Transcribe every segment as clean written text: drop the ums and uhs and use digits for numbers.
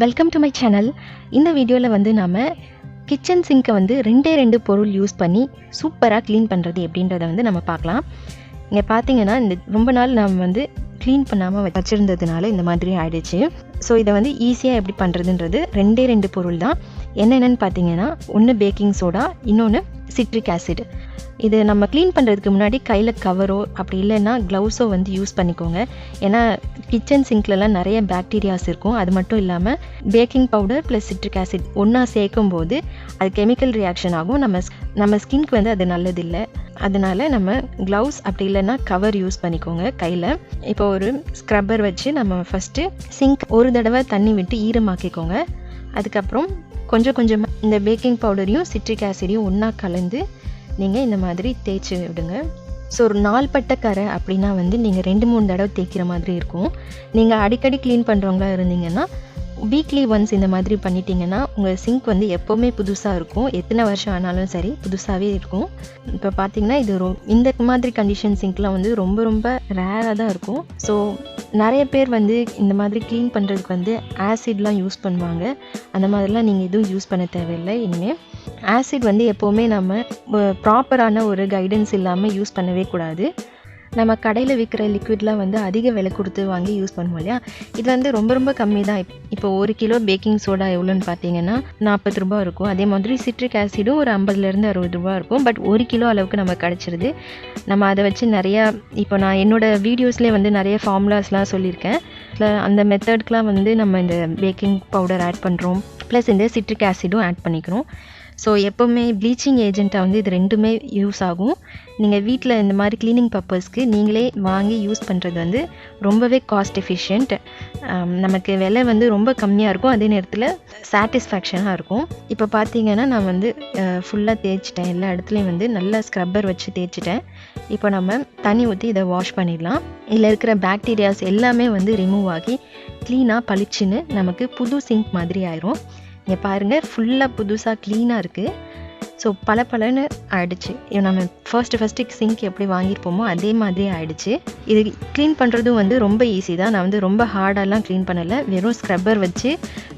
Welcome to my channel. இந்த வீடியோவில் வந்து நாம் கிச்சன் சிங்கை வந்து ரெண்டு பொருள் யூஸ் பண்ணி சூப்பராக க்ளீன் பண்ணுறது எப்படின்றத வந்து நம்ம பார்க்கலாம். இங்கே பார்த்தீங்கன்னா இந்த ரொம்ப நாள் நம்ம வந்து க்ளீன் பண்ணாமல் வச்சுருந்ததுனால இந்த மாதிரி ஆகிடுச்சு. ஸோ இதை வந்து ஈஸியாக எப்படி பண்ணுறதுன்றது ரெண்டு பொருள் தான். என்னென்னு பார்த்தீங்கன்னா, ஒன்று பேக்கிங் சோடா, இன்னொன்று சிட்ரிக் ஆசிட். இது நம்ம க்ளீன் பண்ணுறதுக்கு முன்னாடி கையில் கவரோ அப்படி இல்லைன்னா க்ளவுஸோ வந்து யூஸ் பண்ணிக்கோங்க. ஏன்னா கிச்சன் சிங்க்லலாம் நிறைய பாக்டீரியாஸ் இருக்கும். அது மட்டும் இல்லாமல் baking powder plus citric acid ஒன்றா சேர்க்கும் போது அது கெமிக்கல் ரியாக்ஷன் ஆகும். நம்ம ஸ்கின்க்கு வந்து அது நல்லதில்லை. அதனால் நம்ம க்ளவுஸ் அப்படி இல்லைன்னா கவர் யூஸ் பண்ணிக்கோங்க கையில். இப்போ ஒரு ஸ்க்ரப்பர் வச்சு நம்ம ஃபஸ்ட்டு சிங்க் ஒரு தடவை தண்ணி விட்டு ஈரமாக்கிக்கோங்க. அதுக்கப்புறம் கொஞ்சமாக இந்த பேக்கிங் பவுடரையும் சிட்ரிக் ஆசிடையும் ஒன்றா கலந்து நீங்கள் இந்த மாதிரி தேய்ச்சி விடுங்க. ஸோ ஒரு நாள்பட்ட கரை அப்படின்னா வந்து நீங்கள் 2-3 தடவை தேய்க்கிற மாதிரி இருக்கும். நீங்கள் அடிக்கடி க்ளீன் பண்ணுறவங்களா இருந்தீங்கன்னா வீக்லி ஒன்ஸ் இந்த மாதிரி பண்ணிட்டீங்கன்னா உங்கள் சிங்க் வந்து எப்போவுமே புதுசாக இருக்கும். எத்தனை வருஷம் ஆனாலும் சரி புதுசாகவே இருக்கும். இப்போ பார்த்தீங்கன்னா இது இந்த மாதிரி கண்டிஷன் சிங்க்லாம் வந்து ரொம்ப ரேராக தான் இருக்கும். ஸோ நிறைய பேர் வந்து இந்த மாதிரி க்ளீன் பண்ணுறதுக்கு வந்து ஆசிட்லாம் யூஸ் பண்ணுவாங்க. அந்த மாதிரிலாம் நீங்கள் எதுவும் யூஸ் பண்ண தேவையில்லை. இனிமேல் ஆசிட் வந்து எப்போவுமே நம்ம ப்ராப்பரான ஒரு கைடன்ஸ் இல்லாமல் யூஸ் பண்ணவே கூடாது. நம்ம கடையில் விற்கிற லிக்விட்லாம் வந்து அதிக விலை கொடுத்து வாங்கி யூஸ் பண்ணுவோம் இல்லையா, இது வந்து ரொம்ப கம்மி தான். இப்போ 1 கிலோ பேக்கிங் சோடா எவ்வளோன்னு பார்த்தீங்கன்னா 40 ரூபா இருக்கும். அதே மாதிரி சிட்ரிக் ஆசிடும் ஒரு 50-60 ரூபா இருக்கும். பட் 1 கிலோ அளவுக்கு நம்ம கிடச்சிருது. நம்ம அதை வச்சு நிறையா, இப்போ நான் என்னோடய வீடியோஸ்லேயே வந்து நிறைய ஃபார்முலாஸ்லாம் சொல்லியிருக்கேன். அந்த மெத்தட்க்கெலாம் வந்து நம்ம இந்த பேக்கிங் பவுடர் ஆட் பண்ணுறோம், ப்ளஸ் இந்த சிட்ரிக் ஆசிடும் ஆட் பண்ணிக்கிறோம். ஸோ எப்போவுமே ப்ளீச்சிங் ஏஜென்ட்டாக வந்து இது ரெண்டுமே யூஸ் ஆகும். நீங்கள் வீட்டில் இந்த மாதிரி க்ளீனிங் பர்பஸ்க்கு நீங்களே வாங்கி யூஸ் பண்ணுறது வந்து ரொம்பவே காஸ்ட் எஃபிஷியன்ட். நமக்கு விலை வந்து ரொம்ப கம்மியாக இருக்கும், அதே நேரத்தில் சாட்டிஸ்ஃபேக்ஷனாக இருக்கும். இப்போ பார்த்தீங்கன்னா நான் வந்து ஃபுல்லாக தேய்ச்சிட்டேன். எல்லா இடத்துலையும் வந்து நல்லா ஸ்க்ரப்பர் வச்சு தேய்ச்சிட்டேன். இப்போ நம்ம தண்ணி ஊற்றி இதை வாஷ் பண்ணிடலாம். இதில் இருக்கிற பாக்டீரியாஸ் எல்லாமே வந்து ரிமூவ் ஆகி க்ளீனாக பளிச்சுன்னு நமக்கு புது சிங்க் மாதிரி ஆயிரும். இங்கே பாருங்கள், ஃபுல்லாக புதுசாக க்ளீனாக இருக்குது. ஸோ பலன்னு ஆகிடுச்சு. நம்ம ஃபர்ஸ்ட்டு சிங்க் எப்படி வாங்கியிருப்போமோ அதே மாதிரி ஆகிடுச்சு. இது க்ளீன் பண்ணுறதும் வந்து ரொம்ப ஈஸி தான். நான் வந்து ரொம்ப ஹார்டாலாம் க்ளீன் பண்ணலை, வெறும் ஸ்க்ரப்பர் வச்சு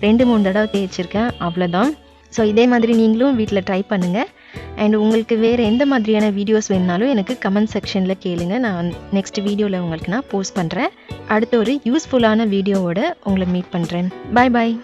2-3 தடவை தேய்ச்சிருக்கேன், அவ்வளோதான். ஸோ இதே மாதிரி நீங்களும் வீட்டில் ட்ரை பண்ணுங்கள். அண்ட் உங்களுக்கு வேறு எந்த மாதிரியான வீடியோஸ் வேணுனாலும் எனக்கு கமெண்ட் செக்ஷனில் கேளுங்க. நான் நெக்ஸ்ட் வீடியோவில் உங்களுக்கு நான் போஸ்ட் பண்ணுறேன். அடுத்த ஒரு யூஸ்ஃபுல்லான வீடியோவோட உங்களை மீட் பண்ணுறேன். பாய்.